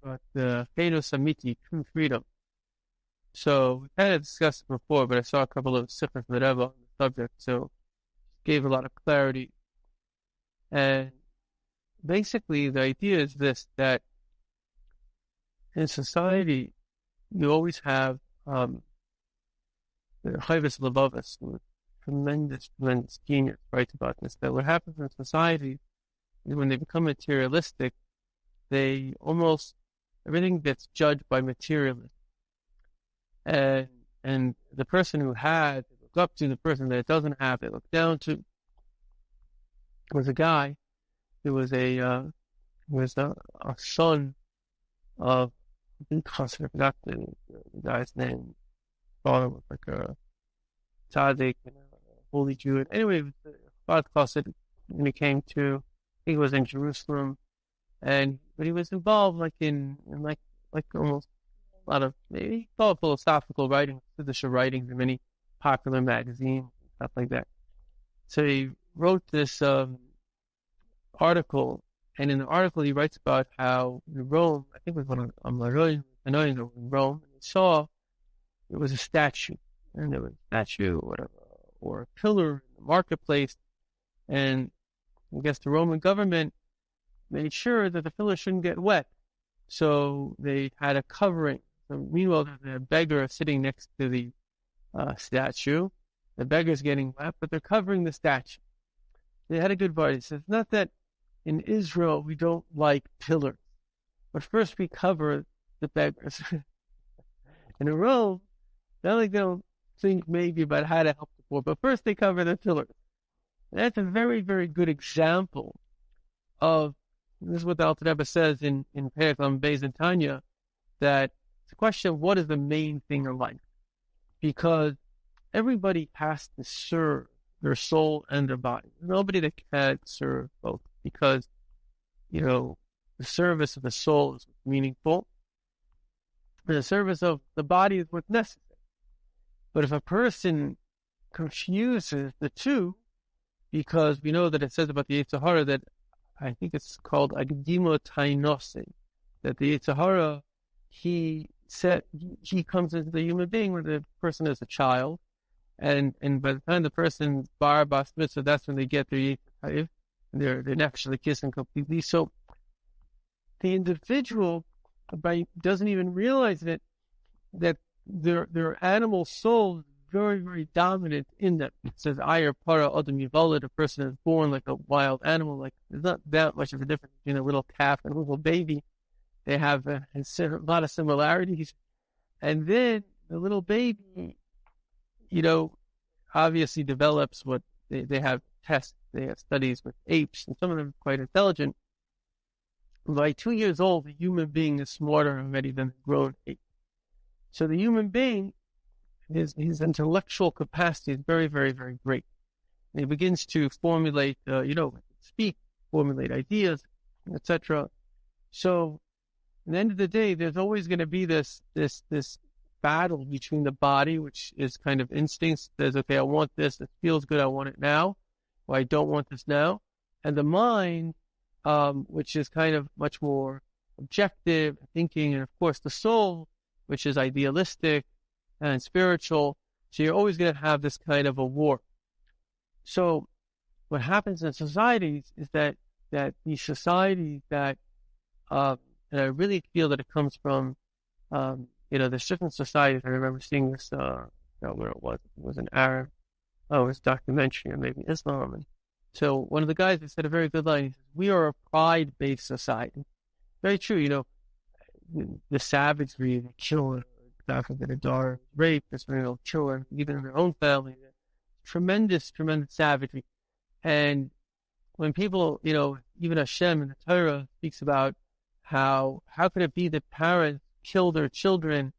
about the Feno Samiti, true freedom. So we kind of discussed it before, but I saw a couple of sikhs whatever on the subject, so gave a lot of clarity. And basically, the idea is this: that in society, you always have the Chayvus Lubavus, tremendous, tremendous genius, writes about this. That what happens in society is when they become materialistic, they almost everything gets judged by materialism. And the person who had, they look up to; the person that doesn't have, they look down to. There was a guy who was a son of, I forgot the guy's name. Father was like a tzaddik and a holy Jew. And anyway, Chabad Chassid, when he came to, I think it was in Jerusalem, but he was involved in almost a lot of maybe philosophical writings, Siddur writings in many popular magazines and stuff like that. So he wrote this article, and in the article he writes about how in Rome, I think it was one of Amaroy, in Rome, and he saw it was a statue, and there was a statue or whatever, or a pillar in the marketplace, and I guess the Roman government made sure that the pillar shouldn't get wet, so they had a covering. So meanwhile, there's a beggar sitting next to the statue. The beggar's getting wet, but they're covering the statue. They had a good part. He says, not that in Israel we don't like pillars, but first we cover the beggars. And in Rome, not like they don't think maybe about how to help the poor, but first they cover the pillars. And that's a very, very good example of, this is what the Alter Rebbe says in Perek Lamed Beis in Tanya, that it's a question of what is the main thing in life. Because everybody has to serve their soul and their body. There's nobody that can serve both, because, the service of the soul is meaningful, and the service of the body is what's necessary. But if a person confuses the two, because we know that it says about the Yetzer Hara that, I think it's called Agdimo Tainose, that the Yetzer Hara, he comes into the human being when the person is a child, and by the time the person's bar mitzvah, that's when they get their Yetzer Hara, and they're actually kissing completely. So the individual doesn't even realize that their animal soul is very, very dominant in them. It says, Ayer para adam yivalid, a person is born like a wild animal. Like, there's not that much of a difference between a little calf and a little baby. They have a lot of similarities. And then the little baby, obviously develops what they have tests, they have studies with apes, and some of them are quite intelligent. By 2 years old, the human being is smarter already than the grown ape. So the human being, his intellectual capacity is very, very, very great. And he begins to formulate, speak, formulate ideas, etc. So at the end of the day, there's always going to be this battle between the body, which is kind of instincts, says, okay, I want this, it feels good, I want it now, or I don't want this now, and the mind, which is kind of much more objective thinking, and of course the soul, which is idealistic and spiritual. So you're always going to have this kind of a war. So what happens in societies is that these societies that, and I really feel that it comes from, there's different societies. I remember seeing this, where it was an Arab, it was a documentary, or maybe Islam. And so one of the guys said a very good line. He says, we are a pride-based society. Very true, the savagery, the killer, the daughter, rape, this killer, even in their own family, tremendous, tremendous savagery. And when people, even Shem in the Torah speaks about how could it be that parents kill their children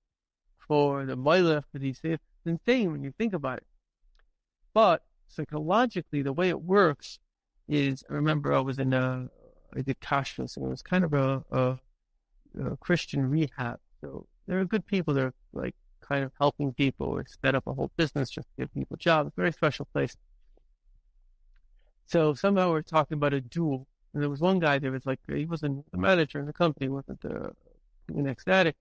for the Mila, for these things? It's insane when you think about it. But psychologically, the way it works is, I remember I did kashrus, and it was kind of a Christian rehab. So there are good people. They're like kind of helping people, or set up a whole business just to give people jobs. Very special place. So somehow we're talking about a duel, and there was one guy. There was he wasn't the manager in the company, wasn't the and ecstatic.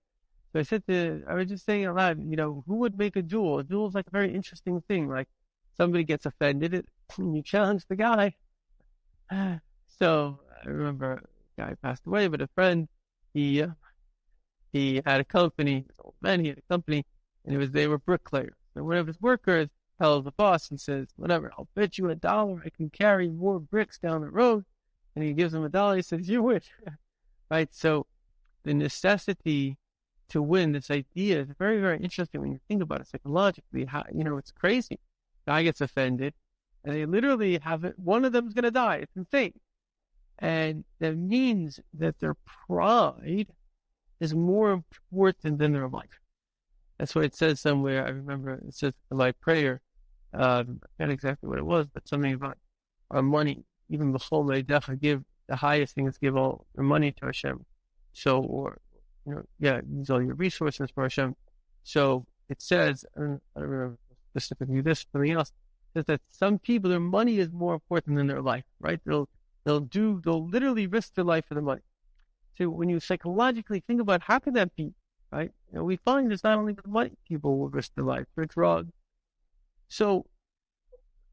So I was just saying out loud, who would make a duel? A duel is like a very interesting thing. Like somebody gets offended, and you challenge the guy. So I remember a guy passed away, but a friend, he had a company, he was an old man, he had a company, and they were bricklayers. So one of his workers tells the boss, he says, whatever, I'll bet you $1 I can carry more bricks down the road. And he gives him $1, he says, you win. Right? So the necessity to win, this idea is very, very interesting when you think about it psychologically. How, it's crazy. Guy gets offended, and they literally have it. One of them's going to die. It's insane. And that means that their pride is more important than their life. That's what it says somewhere. I remember it says in my prayer, not exactly what it was, but something about our money. Even before they definitely give the highest thing is give all your money to Hashem. So, use all your resources for Hashem. So it says, I don't remember specifically this, something else, it says that some people, their money is more important than their life, right? They'll literally risk their life for the money. So when you psychologically think about how could that be, right? We find it's not only with money people will risk their life for drugs. So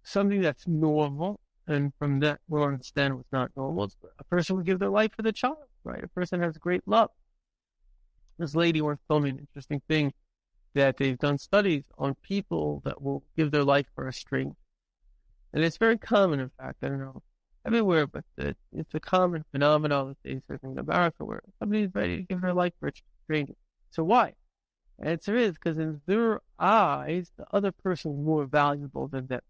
something that's normal, and from that we'll understand what's not normal. A person would give their life for the child, right? A person has great love. This lady once told me an interesting thing, that they've done studies on people that will give their life for a stranger. And it's very common, in fact, I don't know, everywhere, but it's a common phenomenon that they say in America where somebody's ready to give their life for a stranger. So why? The answer is because in their eyes, the other person is more valuable than them.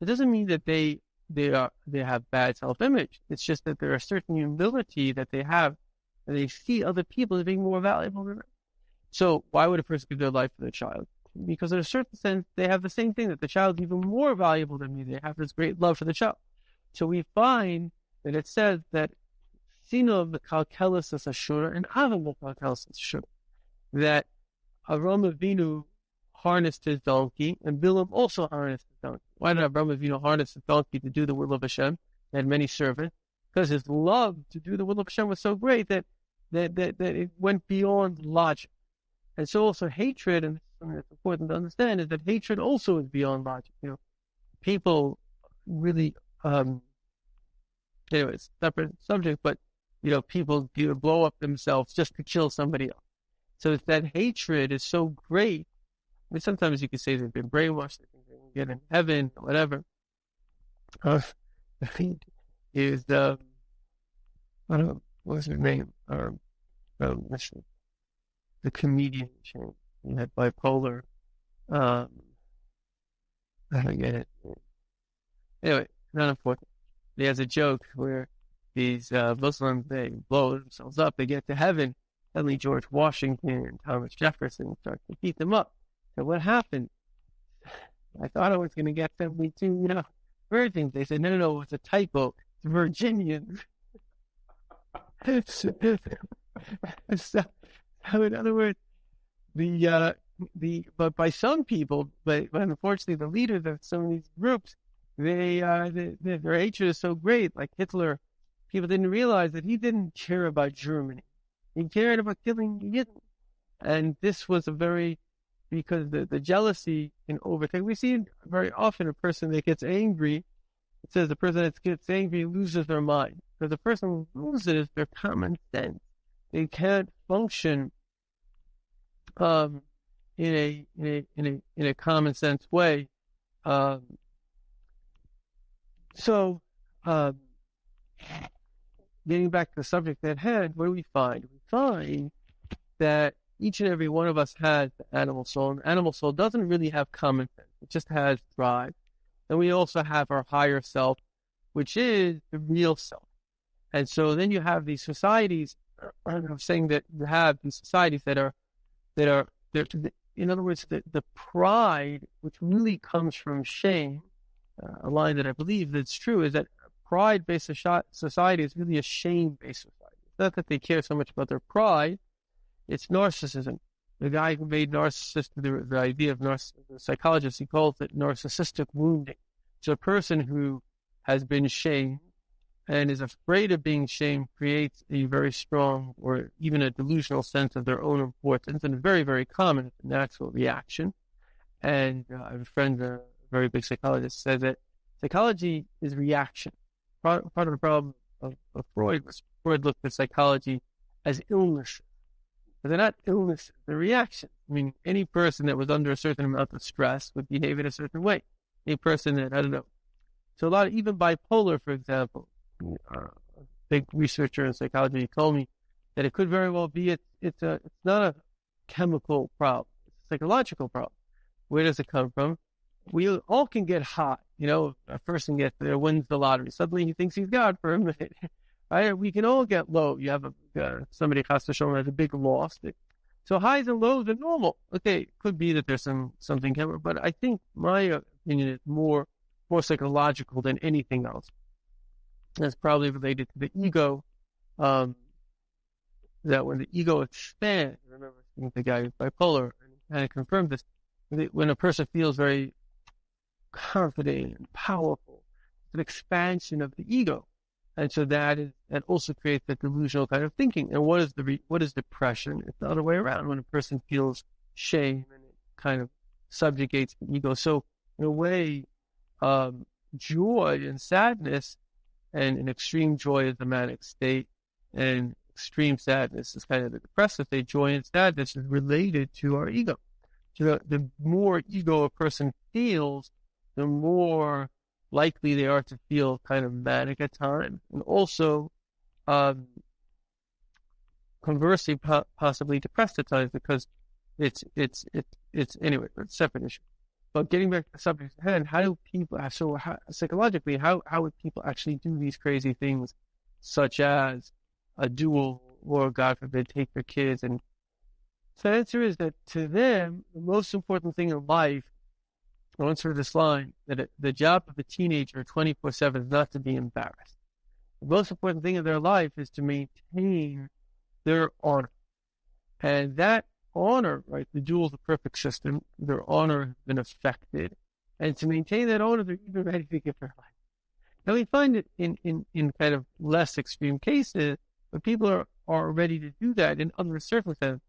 It doesn't mean that they have bad self-image. It's just that there is a certain humility that they have, and they see other people as being more valuable than them. So why would a person give their life for their child? Because in a certain sense, they have the same thing, that the child is even more valuable than me. They have this great love for the child. So we find that it says that Sino Mekalkelis is a shiur and Ava Mekalkelis is a shiur. That Avram Avinu harnessed his donkey, and Bilam also harnessed his donkey. Why did Avram Avinu harness his donkey to do the will of Hashem? He had many servants. Because his love to do the will of Hashem was so great that it went beyond logic. And so also hatred, and something that's important to understand, is that hatred also is beyond logic. People really, it's a separate subject, but, people blow up themselves just to kill somebody else. So if that hatred is so great, I mean, sometimes you could say they've been brainwashed, they think they can get in heaven, or whatever. I don't know, what was her name? The comedian, he had bipolar. I don't get it. Anyway, not important. He has a joke where these Muslims, they blow themselves up, they get to heaven. Suddenly George Washington and Thomas Jefferson start to beat them up. So what happened? I thought I was going to get 72, virgins. They said, no, it's a typo. It's Virginians. So in other words, but by some people, but unfortunately the leaders of some of these groups, their hatred is so great. Like Hitler, people didn't realize that he didn't care about Germany. He cared about killing Yidden. And this was because the jealousy can overtake. We see very often a person that gets angry. It says the person that gets angry loses their mind. Because the person who loses their common sense. They can't function in a common sense way. So getting back to the subject at hand, what do we find? We find that each and every one of us has the animal soul, and the animal soul doesn't really have common sense. It just has drive. And we also have our higher self, which is the real self. And so then you have these societies. I'm saying that you have these societies that are in other words, the pride, which really comes from shame, a line that I believe that's true, is that pride-based society is really a shame-based society. It's not that they care so much about their pride, it's narcissism. The guy who made narcissism, the idea of narcissism, the psychologist, he calls it narcissistic wounding. It's a person who has been shamed, and is afraid of being shamed creates a very strong or even a delusional sense of their own importance. And it's very, very common. It's a natural reaction. And I have a friend, a very big psychologist, said that psychology is reaction. Part of the problem of Freud was Freud looked at psychology as illness. But they're not illnesses, they're reactions. I mean, any person that was under a certain amount of stress would behave in a certain way. A person that, I don't know. So a lot of, even bipolar, for example, a big researcher in psychology told me that it could very well be, it's not a chemical problem. It's a psychological problem. Where does it come from? We all can get high. You know, a person wins the lottery. Suddenly he thinks he's God for a minute. Right? We can all get low. You have somebody has a big loss. So highs and lows are normal. Okay, it could be that there's something chemical, but I think my opinion is more psychological than anything else. That's probably related to the ego. That when the ego expands, I remember speaking to the guy who's bipolar, and he kind of confirmed this. When a person feels very confident and powerful, it's an expansion of the ego, and so that also creates that delusional kind of thinking. And what is depression? It's the other way around. When a person feels shame, and it kind of subjugates the ego. So in a way, joy and sadness, and an extreme joy is the manic state, and extreme sadness is kind of the depressive state. Joy and sadness is related to our ego. So the more ego a person feels, the more likely they are to feel kind of manic at times, and also, conversely, possibly depressed at times, because it's anyway, it's a separate issue. But getting back to the subject at hand, how do people, psychologically, how would people actually do these crazy things, such as a duel, or God forbid, take their kids? And so the answer is that to them, the most important thing in life, I'll answer this line, that the job of a teenager 24/7 is not to be embarrassed. The most important thing in their life is to maintain their honor. And that honor, right, the duel is a perfect system. Their honor has been affected. And to maintain that honor, they're even ready to give their life. Now we find it in kind of less extreme cases, but people are ready to do that in other circumstances.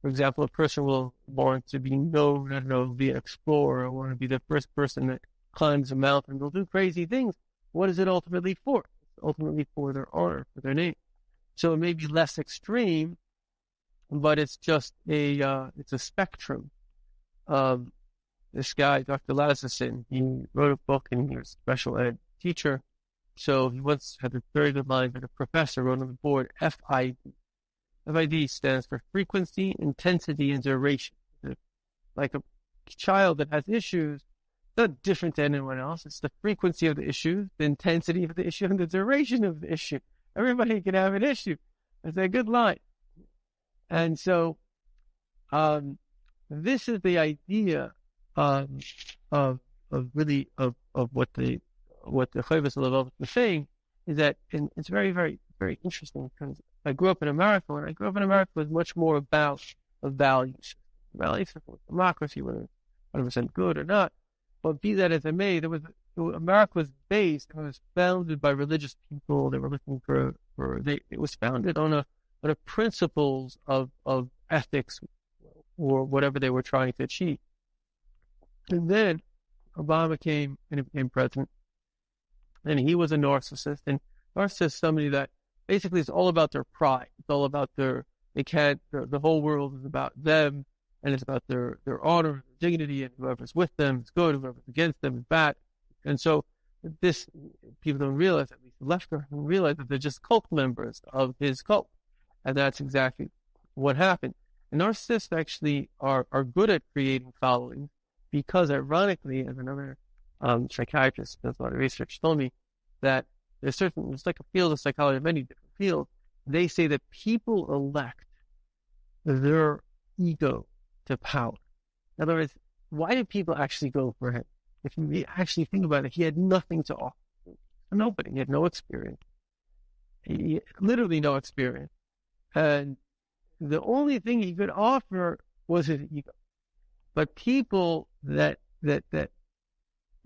For example, a person will want to be known, I don't know, be an explorer, or want to be the first person that climbs a mountain. They'll do crazy things. What is it ultimately for? It's ultimately for their honor, for their name. So it may be less extreme, but it's just it's a spectrum. This guy, Dr. Lazarson, he wrote a book, and he was a special ed teacher. So he once had a very good line that a professor wrote on the board, FID. FID stands for frequency, intensity, and duration. Like a child that has issues, not different than anyone else. It's the frequency of the issue, the intensity of the issue, and the duration of the issue. Everybody can have an issue. It's a good line. And so, this is the idea of what the Chovos HaLevavos was saying, is that, and it's very, very, very interesting, because I grew up in America. When I grew up in America, it was much more about a values. Values of democracy, whether it's 100% good or not. But be that as it may, America was based, it was founded by religious people. They were looking it was founded on a principles of ethics, or whatever they were trying to achieve. And then Obama came, and he became president, and he was a narcissist. And narcissist is somebody that basically it's all about their pride. It's all about the whole world is about them, and it's about their honor, their dignity, and whoever's with them is good, whoever's against them is bad. And so this, people don't realize, at least the left don't realize, that they're just cult members of his cult. And that's exactly what happened. And narcissists actually are good at creating followings, because ironically, as another psychiatrist who does a lot of research told me, that it's like a field of psychology, many different fields. They say that people elect their ego to power. In other words, why did people actually go for him? If you actually think about it, he had nothing to offer. Nobody. He had no experience. Literally no experience. And the only thing he could offer was his ego. But people that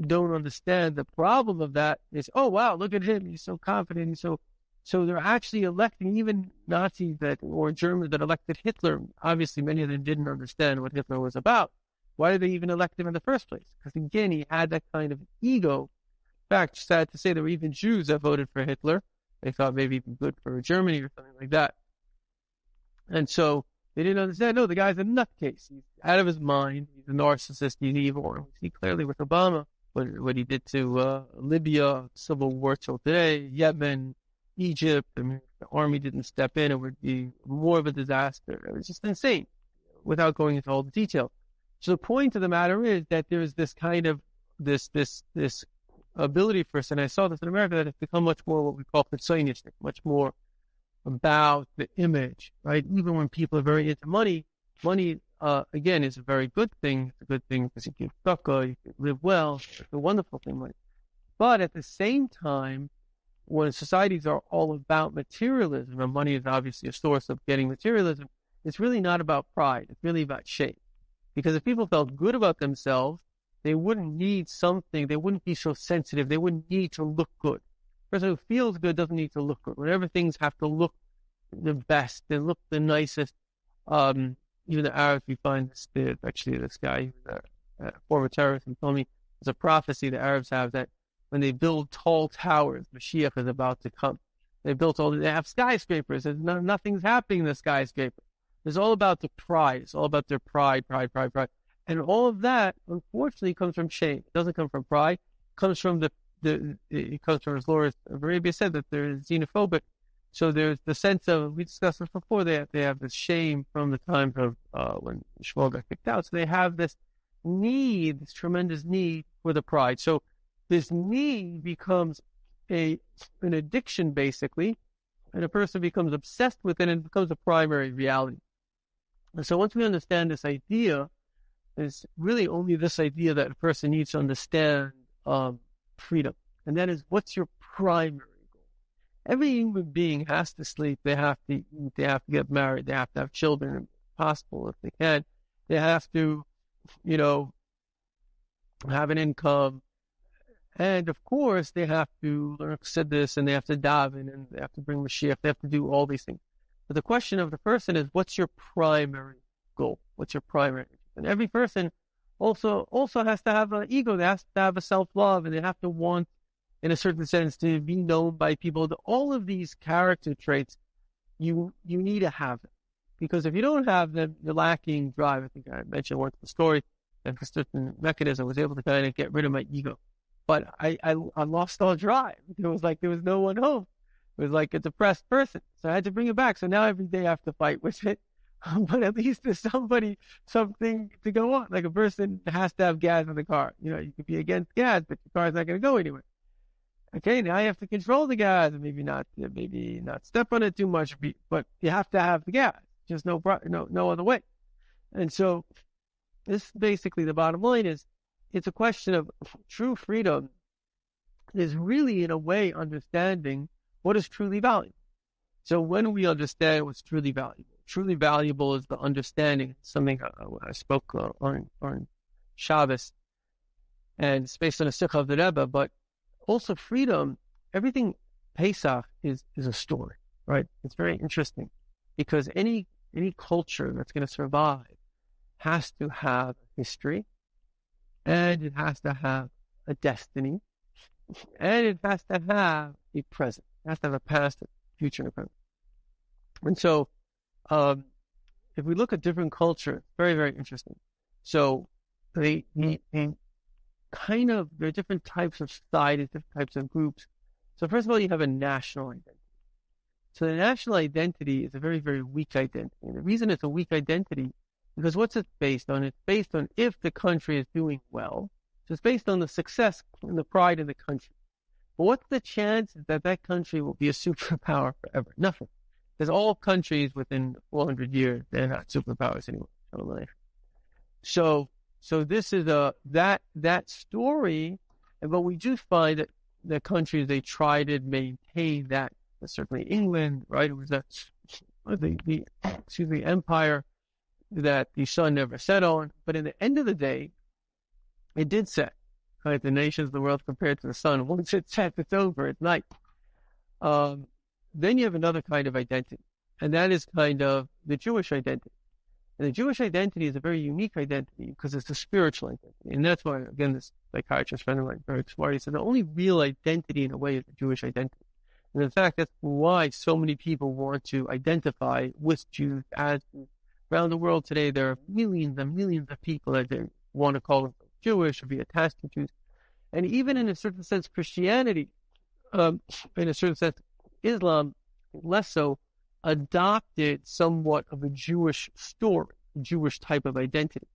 don't understand the problem of that is, oh, wow, look at him. He's so confident. So they're actually electing even Nazis or Germans that elected Hitler. Obviously, many of them didn't understand what Hitler was about. Why did they even elect him in the first place? Because again, he had that kind of ego. In fact, sad to say, there were even Jews that voted for Hitler. They thought maybe he'd be good for Germany or something like that. And so they didn't understand, no, the guy's a nutcase. He's out of his mind. He's a narcissist. He's evil. And we see clearly with Obama what he did to Libya, civil war till today, Yemen, Egypt. I mean, the army didn't step in, it would be more of a disaster. It was just insane without going into all the detail. So the point of the matter is that there's this kind of this ability for us, and I saw this in America, that it's become much more what we call Zionistic, much more about the image, right? Even when people are very into money, again, is a very good thing. It's a good thing because you can tzedakah, you can live well. It's a wonderful thing, money. But at the same time, when societies are all about materialism, and money is obviously a source of getting materialism, it's really not about pride. It's really about shame. Because if people felt good about themselves, they wouldn't need something. They wouldn't be so sensitive. They wouldn't need to look good. A person who feels good doesn't need to look good. Whenever things have to look the best, they look the nicest. Even the Arabs, we find this guy, a former terrorist, and told me there's a prophecy the Arabs have that when they build tall towers, Mashiach is about to come. They have skyscrapers. Nothing's happening in the skyscraper. It's all about the pride. It's all about their pride. And all of that, unfortunately, comes from shame. It doesn't come from pride. It comes from it comes from, as Laura of Arabia said, that they're xenophobic. So there's the sense of, we discussed this before, they have this shame from the time of when Shmuel got kicked out. So they have this need, this tremendous need for the pride. So this need becomes an addiction, basically, and a person becomes obsessed with it and it becomes a primary reality. And so once we understand this idea, it's really only this idea that a person needs to understand freedom. And that is, what's your primary goal? Every human being has to sleep. They have to eat. They have to get married. They have to have children, if possible, if they can. They have to, have an income. And of course, they have to learn Chassidus, and they have to daven, and they have to bring Mashiach. They have to do all these things. But the question of the person is, what's your primary goal? What's your primary? And every person also has to have an ego. They have to have a self-love, and they have to want, in a certain sense, to be known by people. All of these character traits, you need to have them. Because if you don't have them, you're lacking drive. I think I mentioned once the story that for certain mechanism was able to kind of get rid of my ego. But I lost all drive. There was no one home. It was like a depressed person. So I had to bring it back. So now every day I have to fight with it. But at least there's something to go on. Like a person has to have gas in the car. You could be against gas, but your car's not going to go anywhere. Okay, now you have to control the gas and maybe not step on it too much, but you have to have the gas. Just no other way. And so this basically the bottom line is, it's a question of true freedom is really, in a way, understanding what is truly valuable. So when we understand what's truly valuable is the understanding, something I spoke on Shabbos, and it's based on a Sikha of the Rebbe, but also freedom, everything, Pesach is a story, right? It's very interesting because any culture that's going to survive has to have history, and it has to have a destiny, and it has to have a present. It has to have a past, a future, and a present. And so, if we look at different cultures, very, very interesting. So, there are different types of societies, different types of groups. So, first of all, you have a national identity. So, the national identity is a very, very weak identity. And the reason it's a weak identity, because what's it based on? It's based on if the country is doing well. So it's based on the success and the pride of the country. But what's the chances that that country will be a superpower forever? Nothing. Because all countries within 400 years, they're not superpowers anymore. So this is that story. But we do find that the countries, they try to maintain that. Certainly England, right? It was the empire that the sun never set on. But in the end of the day, it did set. right? The nations of the world compared to the sun. Once it sets, it's over. It's night. Then you have another kind of identity, and that is kind of the Jewish identity. And the Jewish identity is a very unique identity because it's a spiritual identity. And that's why, again, this psychiatrist friend of mine, very smart, he said the only real identity in a way is the Jewish identity. And in fact, that's why so many people want to identify with Jews as Jews. Around the world today, there are millions and millions of people that they want to call themselves Jewish or be attached to Jews. And even in a certain sense, Christianity, in a certain sense, Islam, less so, adopted somewhat of a Jewish story, a Jewish type of identity.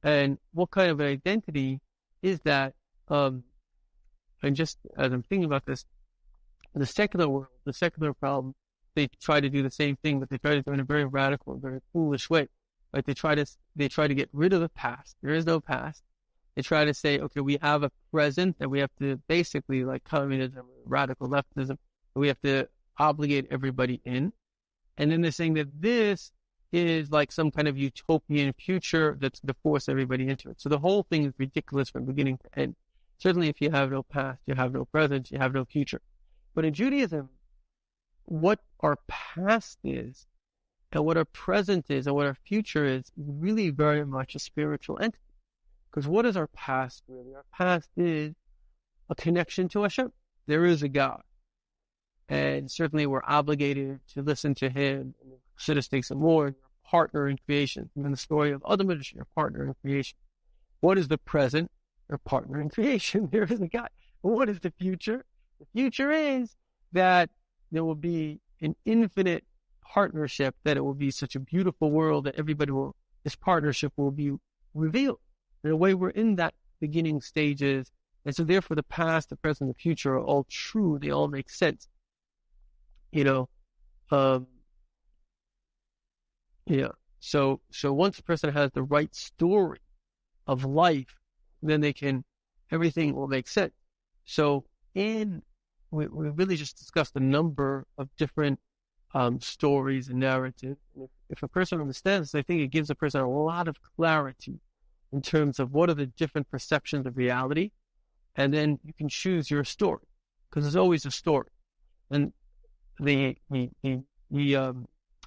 And what kind of an identity is that? And just as I'm thinking about this, the secular world, the secular problem, they try to do the same thing, but they try to do it in a very radical, very foolish way. Right? They try to get rid of the past. There is no past. They try to say, okay, we have a present that we have to basically, like communism, radical leftism, we have to obligate everybody in. And then they're saying that this is like some kind of utopian future that's to force everybody into it. So the whole thing is ridiculous from beginning to end. Certainly if you have no past, you have no present, you have no future. But in Judaism, what our past is and what our present is and what our future is really very much a spiritual entity. Because what is our past really? Our past is a connection to Hashem. There is a God. And certainly we're obligated to listen to him. And Chassidus takes some more, partner in creation. And in the story of Adam and Eve, your partner in creation. What is the present? Your partner in creation. There is a God. And what is the future? The future is that there will be an infinite partnership, that it will be such a beautiful world that this partnership will be revealed. In a way, we're in that beginning stages. And so therefore the past, the present, the future are all true. They all make sense. Yeah. So once a person has the right story of life, then everything will make sense. So we really just discussed a number of different stories and narratives. And if a person understands this, I think it gives a person a lot of clarity in terms of what are the different perceptions of reality. And then you can choose your story, because there's always a story. And the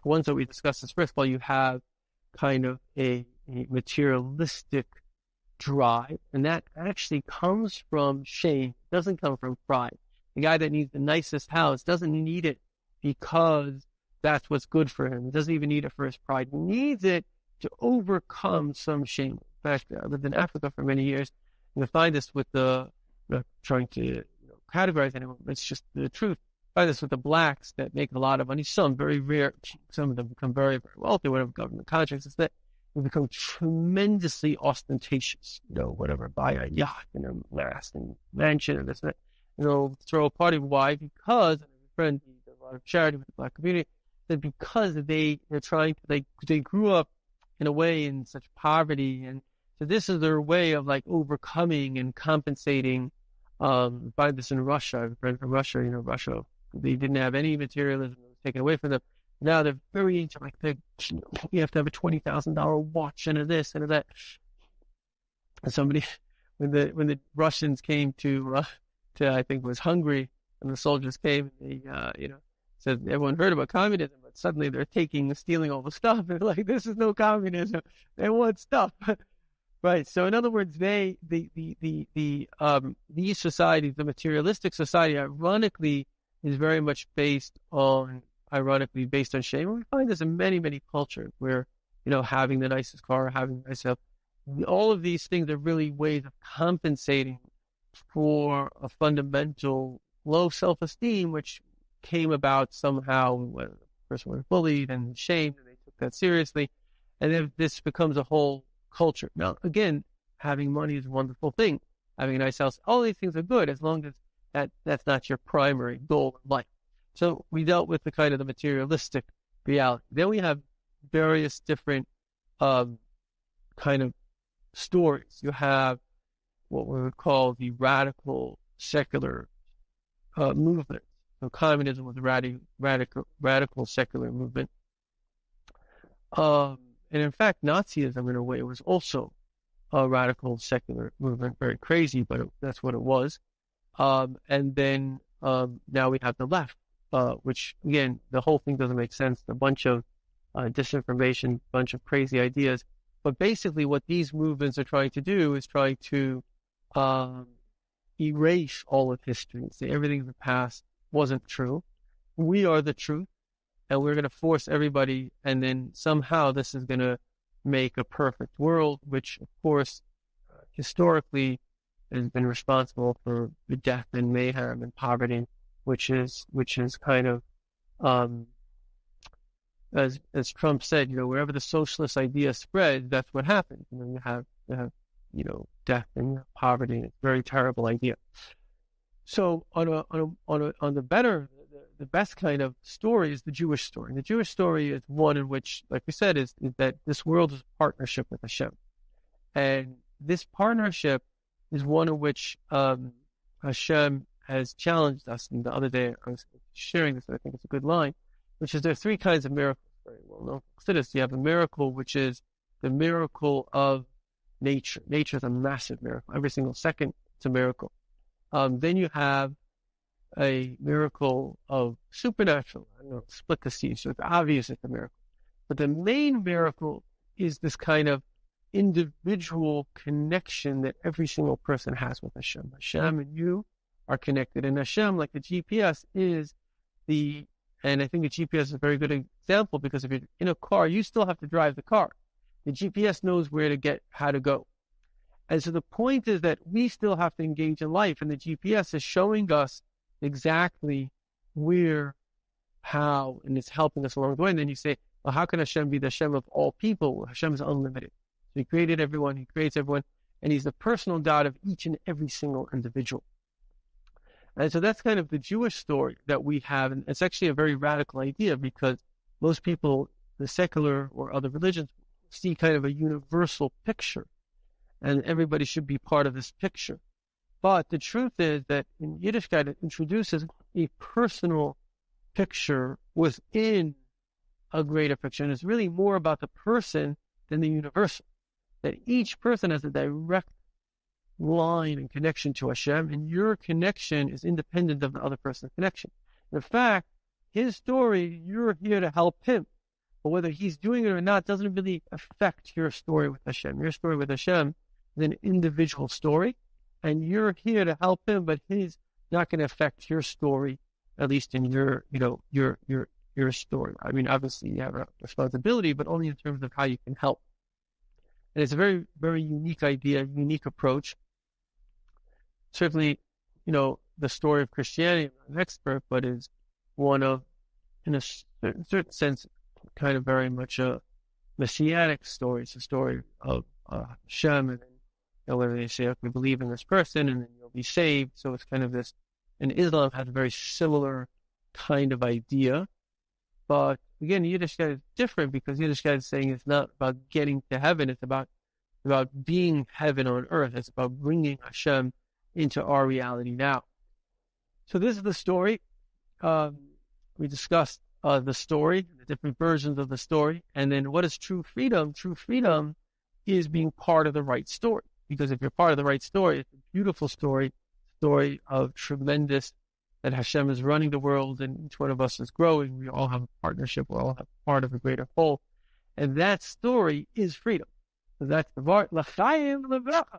ones that we discussed is, first of all, you have kind of a materialistic drive, and that actually comes from shame. It doesn't come from pride. The guy that needs the nicest house doesn't need it because that's what's good for him. He doesn't even need it for his pride. He needs it to overcome some shame. In fact, I lived in Africa for many years. You'll find this with trying to categorize anyone, but it's just the truth. Find this with the blacks that make a lot of money. Some very rare. Some of them become very, very wealthy. Whatever government contracts is that they become tremendously ostentatious. Whatever, buy a yacht and a lasting mansion and this and that. Throw a party. Why? Because, and a friend, he does a lot of charity with the black community. That because they're trying to, they grew up in a way in such poverty, and so this is their way of like overcoming and compensating. Find this in Russia. I have a friend from Russia. Russia. They didn't have any materialism that was taken away from them. Now they're very into you have to have a $20,000 watch and a this and a that. And somebody, when the Russians came to I think it was Hungary, and the soldiers came, and they said everyone heard about communism, but suddenly they're stealing all the stuff. They're like, this is no communism. They want stuff. Right. So in other words, these societies, the materialistic society, ironically, is very much based on shame. And we find this in many, many cultures where, having the nicest car, having the nice house, all of these things are really ways of compensating for a fundamental low self-esteem, which came about somehow when the person was bullied and shamed, and they took that seriously. And then this becomes a whole culture. Now, again, having money is a wonderful thing. Having a nice house, all these things are good as long as that's not your primary goal in life. So we dealt with the kind of the materialistic reality. Then we have various different kind of stories. You have what we would call the radical secular movement. So communism was a radical secular movement. And in fact, Nazism, in a way, was also a radical secular movement, very crazy, but that's what it was. And then now we have the left, which again, the whole thing doesn't make sense. A bunch of disinformation, bunch of crazy ideas. But basically, what these movements are trying to do is trying to erase all of history, say everything in the past wasn't true. We are the truth, and we're going to force everybody, and then somehow this is going to make a perfect world, which, of course, historically has been responsible for the death and mayhem and poverty, which is kind of, as Trump said, wherever the socialist idea spreads, that's what happens. You have death and poverty. It's a very terrible idea. So the best kind of story is the Jewish story. And the Jewish story is one in which, like we said, is that this world is a partnership with Hashem. And this partnership is one in which Hashem has challenged us. And the other day I was sharing this, and I think it's a good line, which is there are three kinds of miracles, very well known. So you have a miracle, which is the miracle of nature. Nature is a massive miracle. Every single second, it's a miracle. Then you have a miracle of supernatural. Split the sea, so it's obvious it's a miracle. But the main miracle is this kind of individual connection that every single person has with Hashem. Hashem and you are connected. And Hashem, like the GPS, and I think the GPS is a very good example, because if you're in a car, you still have to drive the car. The GPS knows how to go. And so the point is that we still have to engage in life, and the GPS is showing us exactly where, how, and it's helping us along the way. And then you say, well, how can Hashem be the Shem of all people? Well, Hashem is unlimited. So he created everyone, he creates everyone, and he's the personal God of each and every single individual. And so that's kind of the Jewish story that we have. And it's actually a very radical idea, because most people, the secular or other religions, see kind of a universal picture, and everybody should be part of this picture. But the truth is that in Yiddishkeit, it introduces a personal picture within a greater picture. And it's really more about the person than the universal. That each person has a direct line and connection to Hashem, and your connection is independent of the other person's connection. In fact, his story, you're here to help him. But whether he's doing it or not doesn't really affect your story with Hashem. Your story with Hashem is an individual story, and you're here to help him, but he's not going to affect your story, at least in your story. I mean, obviously you have a responsibility, but only in terms of how you can help. And it's a very, very unique idea, unique approach. Certainly, the story of Christianity, I'm not an expert, but is one of, in a certain sense, kind of very much a messianic story. It's a story of Shem, and then whether they say, okay, believe in this person, and then you'll be saved. So it's kind of this, and Islam has a very similar kind of idea. But again, Yiddishkeit is different, because Yiddishkeit is saying it's not about getting to heaven, it's about being heaven on earth. It's about bringing Hashem into our reality now. So this is the story. We discussed the story, the different versions of the story, and then what is true freedom? True freedom is being part of the right story. Because if you're part of the right story, it's a beautiful story of tremendous, that Hashem is running the world and each one of us is growing. We all have a partnership. We all have part of a greater whole. And that story is freedom. So that's the L'chaim L'bracha.